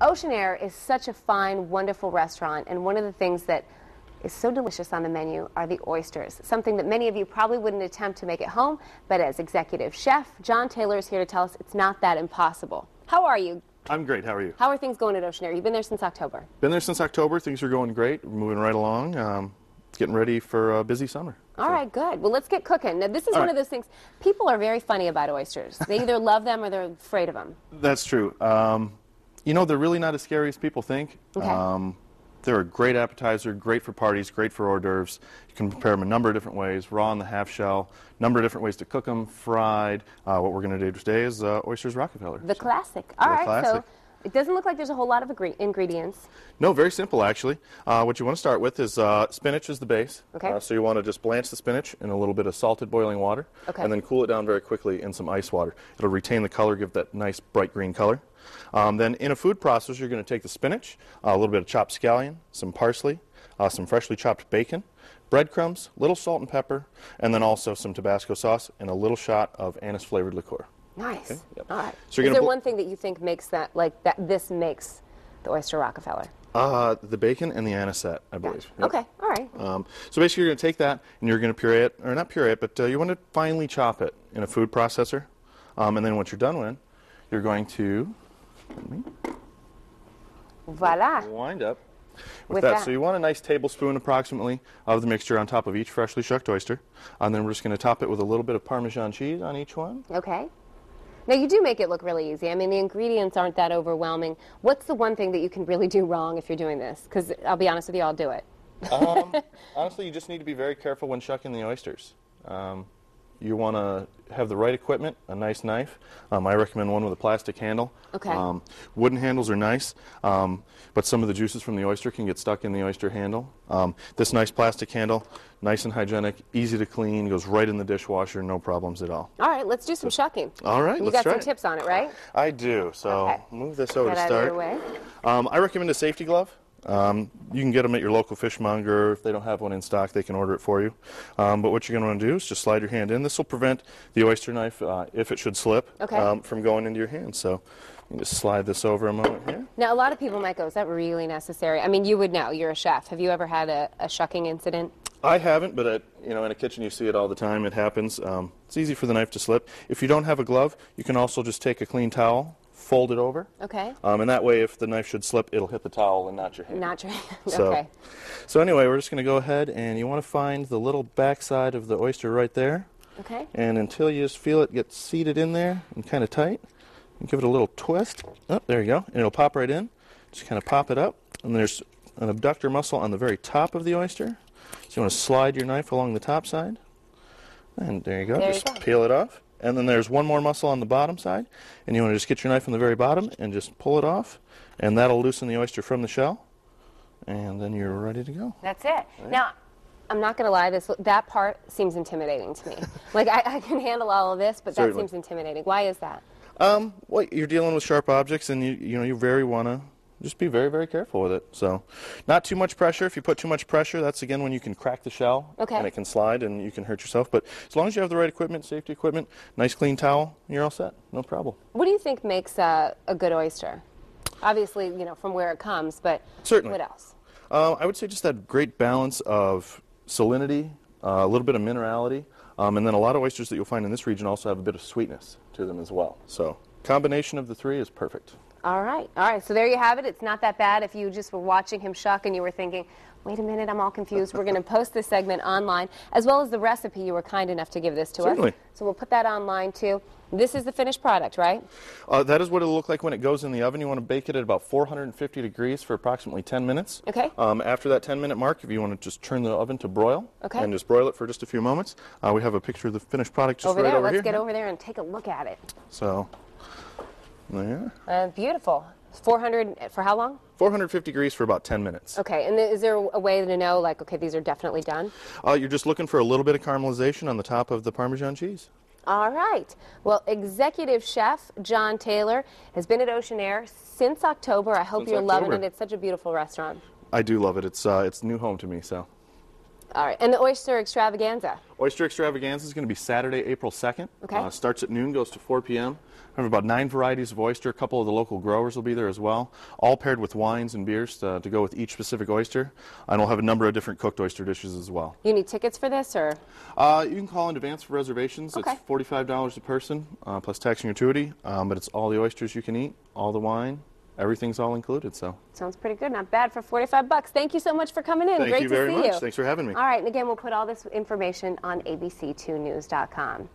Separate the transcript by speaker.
Speaker 1: Oceanair is such a fine, wonderful restaurant, and one of the things that is so delicious on the menu are the oysters, something that many of you probably wouldn't attempt to make at home, but as executive chef, John Taylor is here to tell us it's not that impossible. How are you?
Speaker 2: I'm great. How are you?
Speaker 1: How are things going at Oceanair? You've been there since October.
Speaker 2: Been there since October. Things are going great. We're moving right along. Getting ready for a busy summer.
Speaker 1: All right, good. Well, let's get cooking. Now, this is one of those things. People are very funny about oysters. They either love them or they're afraid of them.
Speaker 2: That's true. You know, they're really not as scary as people think.
Speaker 1: Okay.
Speaker 2: They're a great appetizer, great for parties, great for hors d'oeuvres. You can prepare them a number of different ways, raw in the half shell, number of different ways to cook them, fried. What we're going to do today is Oysters Rockefeller.
Speaker 1: The classic. All right,
Speaker 2: classic.
Speaker 1: so it doesn't look like there's a whole lot of ingredients.
Speaker 2: No, very simple actually. What you want to start with is spinach is the base.
Speaker 1: Okay.
Speaker 2: So you want to just blanch the spinach in a little bit of salted boiling water,
Speaker 1: okay,
Speaker 2: and then cool it down very quickly in some ice water. It'll retain the color, give that nice bright green color. Then in a food processor, you're going to take the spinach, a little bit of chopped scallion, some parsley, some freshly chopped bacon, breadcrumbs, little salt and pepper, and then also some Tabasco sauce and a little shot of anise-flavored liqueur.
Speaker 1: Nice.
Speaker 2: Okay? Yep.
Speaker 1: All right.
Speaker 2: So
Speaker 1: is there one thing that you think makes that, this makes the Oyster Rockefeller?
Speaker 2: The bacon and the anisette, I believe.
Speaker 1: Yep. Okay, all right.
Speaker 2: So basically you're going to take that and you're going to puree it, or not puree it, but you want to finely chop it in a food processor. And then once you're done with it, you're going to
Speaker 1: voila.
Speaker 2: Wind up with that. So you want a nice tablespoon approximately of the mixture on top of each freshly shucked oyster. And then we're just going to top it with a little bit of Parmesan cheese on each one.
Speaker 1: Okay. Now, you do make it look really easy. I mean, the ingredients aren't that overwhelming. What's the one thing that you can really do wrong if you're doing this? Because I'll be honest with you, I'll do it.
Speaker 2: Honestly, you just need to be very careful when shucking the oysters. You want to have the right equipment, a nice knife. I recommend one with a plastic handle.
Speaker 1: Okay.
Speaker 2: Wooden handles are nice, but some of the juices from the oyster can get stuck in the oyster handle. This nice plastic handle, nice and hygienic, easy to clean, goes right in the dishwasher, no problems at all.
Speaker 1: All right, let's do some shucking.
Speaker 2: All right,
Speaker 1: let's try. You got some tips on it, right?
Speaker 2: I do, so
Speaker 1: okay.
Speaker 2: Move this over
Speaker 1: Get
Speaker 2: to
Speaker 1: out
Speaker 2: start.
Speaker 1: Of your way.
Speaker 2: I recommend a safety glove. You can get them at your local fishmonger. If they don't have one in stock, they can order it for you. But what you're going to want to do is just slide your hand in. This will prevent the oyster knife, if it should slip, from going into your hand. So you can just slide this over a moment here.
Speaker 1: Now, a lot of people might go, is that really necessary? I mean, you would know. You're a chef. Have you ever had a shucking incident?
Speaker 2: I haven't, but in a kitchen you see it all the time. It happens. It's easy for the knife to slip. If you don't have a glove, you can also just take a clean towel, fold it over.
Speaker 1: Okay.
Speaker 2: And that way, if the knife should slip, it'll hit the towel and not your hand.
Speaker 1: Not your hand.
Speaker 2: Okay. So anyway, we're just going to go ahead, and you want to find the little backside of the oyster right there.
Speaker 1: Okay.
Speaker 2: And until you just feel it get seated in there and kind of tight, and give it a little twist. Oh, there you go. And it'll pop right in. Just kind of pop it up. And there's an abductor muscle on the very top of the oyster. So you want to slide your knife along the top side. And there you go. Just peel it off. And then there's one more muscle on the bottom side, and you want to just get your knife on the very bottom and just pull it off, and that'll loosen the oyster from the shell, and then you're ready to go.
Speaker 1: That's it. Right. Now, I'm not going to lie, that part seems intimidating to me. Like, I can handle all of this, but that seems intimidating. Why is that?
Speaker 2: Well, you're dealing with sharp objects, and you very want to just be very, very careful with it. So not too much pressure. If you put too much pressure, that's, again, when you can crack the shell, and it can slide, and you can hurt yourself. But as long as you have the right equipment, safety equipment, nice clean towel, you're all set. No problem.
Speaker 1: What do you think makes a good oyster? Obviously, from where it comes, but
Speaker 2: certainly.
Speaker 1: What else?
Speaker 2: I would say just that great balance of salinity, a little bit of minerality, and then a lot of oysters that you'll find in this region also have a bit of sweetness to them as well. So combination of the three is perfect.
Speaker 1: All right. So there you have it. It's not that bad if you just were watching him shuck and you were thinking, wait a minute, I'm all confused. We're going to post this segment online, as well as the recipe. You were kind enough to give this to us. So we'll put that online, too. This is the finished product, right?
Speaker 2: That is what it'll look like when it goes in the oven. You want to bake it at about 450 degrees for approximately 10 minutes.
Speaker 1: Okay.
Speaker 2: After that 10-minute mark, if you want to just turn the oven to broil, and just broil it for just a few moments, we have a picture of the finished product just right over here.
Speaker 1: Let's get over there and take a look at it.
Speaker 2: So, there.
Speaker 1: Beautiful. 400 for how long?
Speaker 2: 450 degrees for about 10 minutes.
Speaker 1: Okay, and is there a way to know, like, okay, these are definitely done?
Speaker 2: You're just looking for a little bit of caramelization on the top of the Parmesan cheese.
Speaker 1: All right. Well, executive chef John Taylor has been at Oceanair since October. I hope you're loving it. It's such a beautiful restaurant.
Speaker 2: I do love it. It's new home to me, so.
Speaker 1: All right, and the oyster extravaganza.
Speaker 2: Oyster Extravaganza is going to be Saturday, April 2nd.
Speaker 1: Okay.
Speaker 2: Starts at noon, goes to 4 p.m. We have about 9 varieties of oyster. A couple of the local growers will be there as well, all paired with wines and beers to go with each specific oyster. And we'll have a number of different cooked oyster dishes as well.
Speaker 1: You need tickets for this, or?
Speaker 2: You can call in advance for reservations.
Speaker 1: Okay.
Speaker 2: It's $45 a person, plus tax and gratuity, but it's all the oysters you can eat, all the wine. Everything's all included, so.
Speaker 1: Sounds pretty good. Not bad for $45. Thank you so much for coming in.
Speaker 2: Thank
Speaker 1: Great
Speaker 2: you
Speaker 1: to
Speaker 2: very
Speaker 1: see
Speaker 2: much.
Speaker 1: you.
Speaker 2: Thanks for having me.
Speaker 1: All right, and again, we'll put all this information on abc2news.com.